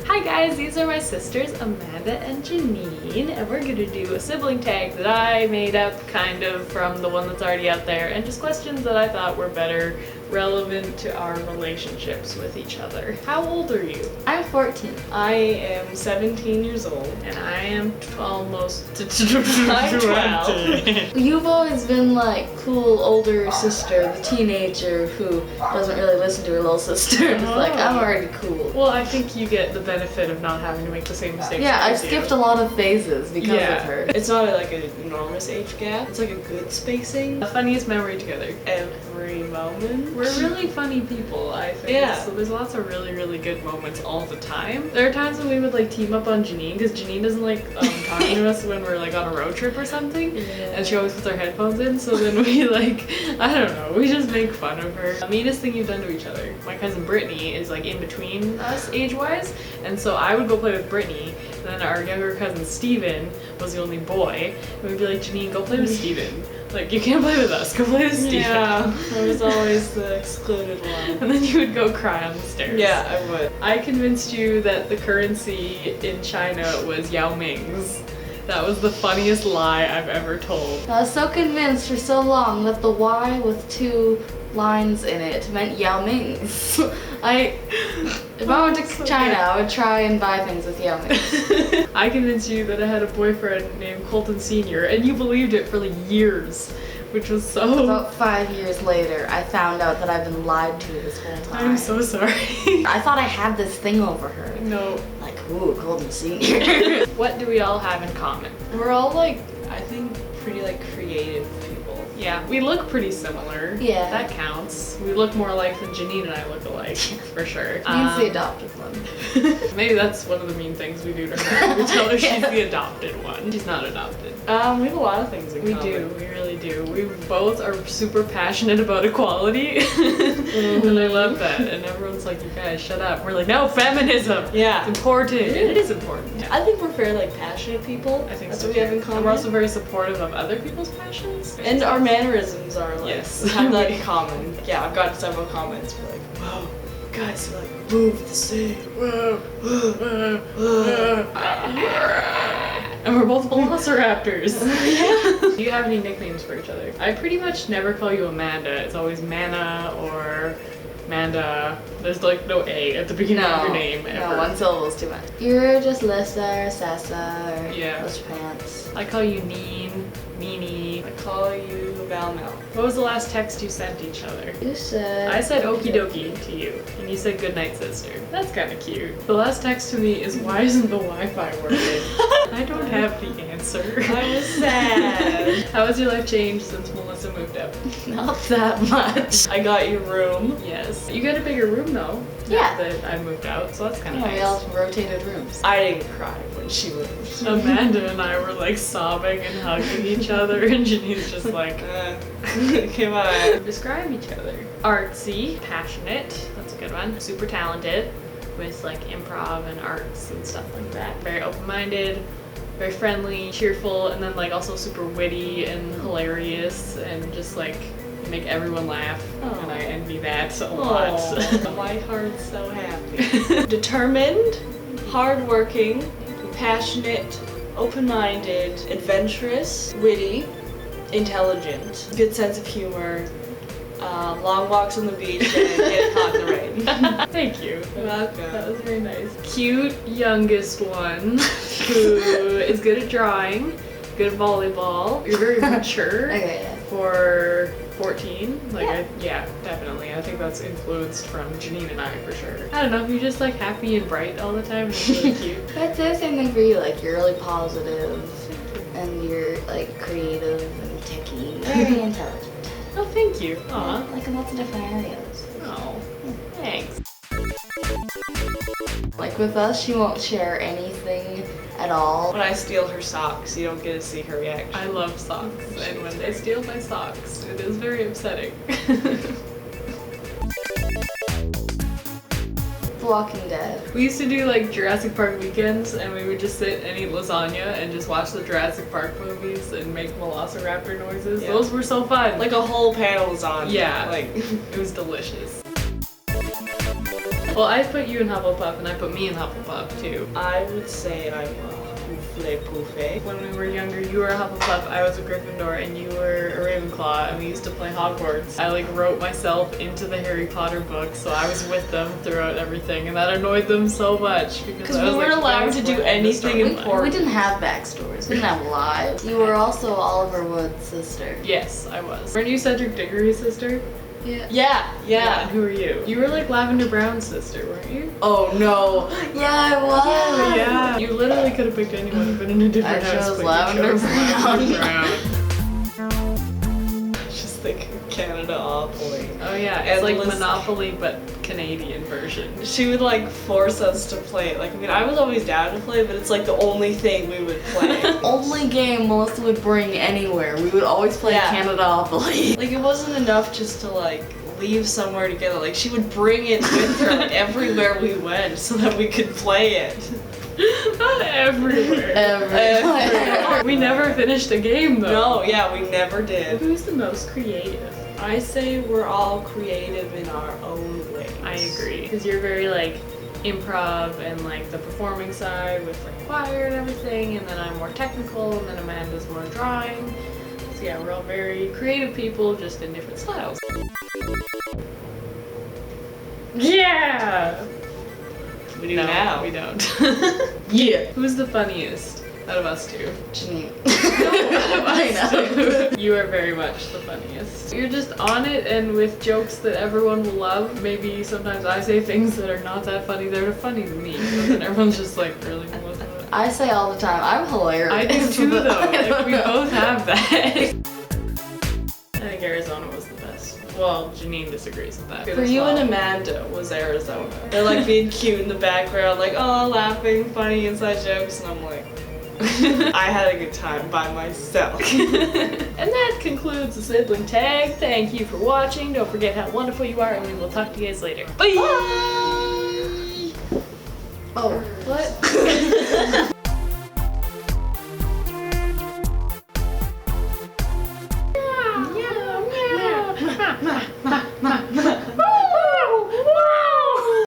Hi guys, these are my sisters Amanda and Janine, and we're gonna do a sibling tag that I made up kind of from the one that's already out there, and just questions that I thought were better relevant to our relationships with each other. How old are you? I'm 14. I am 17 years old, and I am almost I'm 12. You've always been like cool older sister, the teenager who doesn't really listen to her little sister. It's like, I'm already cool. Well, I think you get the benefit of not having to make the same mistakes. Yeah, I've skipped a lot of phases because of her. It's not like an enormous age gap. It's like a good spacing. The funniest memory together. Every moment. We're really funny people, I think. Yeah. So there's lots of really, really good moments all the time. There are times when we would like team up on Janine because Janine doesn't like talking to us when we're like on a road trip or something. Yeah. And she always puts her headphones in. So then we like, I don't know, we just make fun of her. The meanest thing you've done to each other. My cousin Brittany is like in between us age-wise. And so I would go play with Brittany. And then our younger cousin Steven was the only boy. And we'd be like, Janine, go play with Steven. Like, you can't play with us, go play with Steven. Yeah, I was always the excluded one. And then you would go cry on the stairs. Yeah, I would. I convinced you that the currency in China was Yao Ming's. That was the funniest lie I've ever told. I was so convinced for so long that the Y with 2 lines in it meant Yao Ming's. If I went to China, I would try and buy things with Yao Ming's. I convinced you that I had a boyfriend named Colton Sr. and you believed it for like years, which was so... About 5 years later, I found out that I've been lied to this whole time. I'm so sorry. I thought I had this thing over her. No. Like, ooh, Golden Senior. What do we all have in common? We're all like, I think, pretty like creative people. Yeah, we look pretty similar. Yeah. That counts. We look more alike than Janine and I look alike, for sure. He's the adopted one. Maybe that's one of the mean things we do to her. We tell her she's the adopted one. She's not adopted. We have a lot of things in common. We do, we really do. We both are super passionate about equality. And I love that. And everyone's like, you guys, shut up. We're like, no, feminism. Yeah. It's important. And it is important. Yeah. I think we're very like passionate people. I think that's so what we too. have in common. And we're also very supportive of other people's passions. And our mannerisms are like, Yes. we have that in common. Yeah, I've got several comments where like, whoa, guys are like, move the same. And we're both velociraptors. Do you have any nicknames for each other? I pretty much never call you Amanda. It's always Mana or Manda. There's like no A at the beginning of your name ever. No, one syllable's too much. You're just Lissa or Sessa or Yeah. Push Pants. I call you Neen, Nini. I call you Val Mel. What was the last text you sent each other? You said... I said okie dokie to you, and you said good night, sister. That's kind of cute. The last text to me is, why isn't the Wi-Fi working? I don't have the answer. I was sad. How has your life changed since Melissa moved up? Not that much. I got your room. Yes. You got a bigger room though. Yeah. Now that I moved out, so that's kind of Yeah, nice. we all rotated rooms. I didn't cry when she moved. Amanda and I were like sobbing and hugging each other, and Janine's just like, Come on. describe each other. Artsy, passionate, that's a good one. Super talented with like improv and arts and stuff like that. Very open-minded, very friendly, cheerful, and then like also super witty and hilarious and just like make everyone laugh. Aww. And I envy that a lot. Aww, my heart's so happy. Determined, hardworking, passionate, open-minded, adventurous, witty, intelligent, good sense of humor, long walks on the beach, and getting hot in the rain. Thank you. You're welcome. That was very nice. Cute youngest one who is good at drawing, good at volleyball. You're very mature Okay, yeah. for 14. Like, Yeah. yeah, definitely. I think that's influenced from Janine and I for sure. I don't know, you're just like happy and bright all the time. It's really cute. I'd say the same thing for you. Like, you're really positive and you're like creative and techy. Very intelligent. Oh, thank you. Aw. Like in lots of different areas. Oh, thanks. Like with us, she won't share anything at all. When I steal her socks, you don't get to see her reaction. I love socks, and when they steal my socks, it is very upsetting. The Walking Dead. We used to do like Jurassic Park weekends, and we would just sit and eat lasagna and just watch the Jurassic Park movies and make velociraptor noises. Yeah. Those were so fun. Like a whole panel was on. Yeah. Like, it was delicious. Well, I put you in Hufflepuff and I put me in Hufflepuff too. I would say I'm a Poufle. When we were younger, you were a Hufflepuff, I was a Gryffindor, and you were a Ravenclaw, and we used to play Hogwarts. I like wrote myself into the Harry Potter books, so I was with them throughout everything, and that annoyed them so much because we weren't allowed to do anything important. We didn't have backstories. We didn't have lives. You were also Oliver Wood's sister. Yes, I was. Weren't you Cedric Diggory's sister? Yeah. And who were you? You were like Lavender Brown's sister, weren't you? Oh no. Yeah, I was. Yeah. You literally could have picked anyone, but in a different I house. chose but Lavender you chose Lavender Brown. Brown. Just think Canada-opoly. Oh yeah, it's like Endless- Monopoly but Canadian version. She would like force us to play it. Like, I mean, I was always down to play, but it's like the only thing we would play. Only game Melissa would bring anywhere. We would always play Yeah. Canada-opoly. Like, it wasn't enough just to like leave somewhere together. Like, she would bring it with her like everywhere we went so that we could play it. Not everywhere. Everywhere. We never finished a game though. No, yeah, we never did. Who's the most creative? I say we're all creative in our own ways. I agree. Because you're very like improv and like the performing side with like choir and everything, and then I'm more technical, and then Amanda's more drawing. So yeah, we're all very creative people, just in different styles. Yeah! We do No, now. we don't. Yeah. Who's the funniest out of us two? Janine. I know. You are very much the funniest. You're just on it and with jokes that everyone will love. Maybe sometimes I say things that are not that funny, they're funny to me. But then everyone's just like, really? What was that? I say all the time, I'm hilarious. I do too though. I Like, don't we know. both have that. I think Arizona was the best. Well, Janine disagrees with that. For you and Amanda was Arizona. They're like being cute in the background, like, oh, laughing, funny inside jokes, and I'm like, I had a good time by myself. And that concludes the Sibling Tag. Thank you for watching. Don't forget how wonderful you are, and we will talk to you guys later. Bye! Oh, What? Meow, meow, meow.